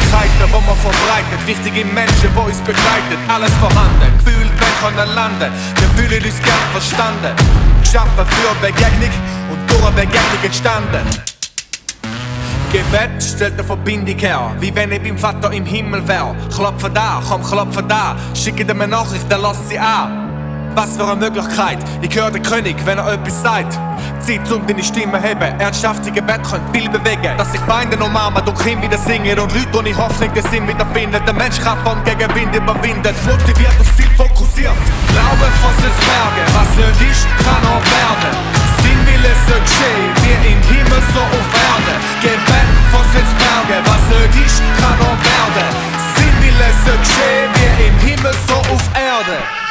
Möglichkeiten, wo man verbreitet, wichtige Menschen, wo uns begleitet, alles vorhanden, gefühlt, wir können landen, wir fühlen uns gern verstanden, geschaffen für Begegnung und durch eine Begegnung entstanden. Gebet stellt eine Verbindung her, wie wenn ich beim Vater im Himmel wär. Klopfe da, komm klopfe da, schicke dir eine Nachricht, dann lass sie an. Was für eine Möglichkeit, ich höre den König, wenn er etwas sagt. Zeit, um deine Stimme heben, ernsthafte Gebet können viel bewegen. Dass sich Feinde umarmen und Kinder wieder singen und Leute ohne Hoffnung den Sinn wiederfinden. Der Mensch kann vom Gegenwind überwindet, motiviert und Ziel fokussiert. Glaube versetzt Berge, was nicht ist, kann auch werden. Sein Wille soll geschehen, wie im Himmel so auf Erde. Gebet versetzt Berge, was nicht ist, kann auch werden. Sein Wille soll geschehen, wie im Himmel so auf Erde.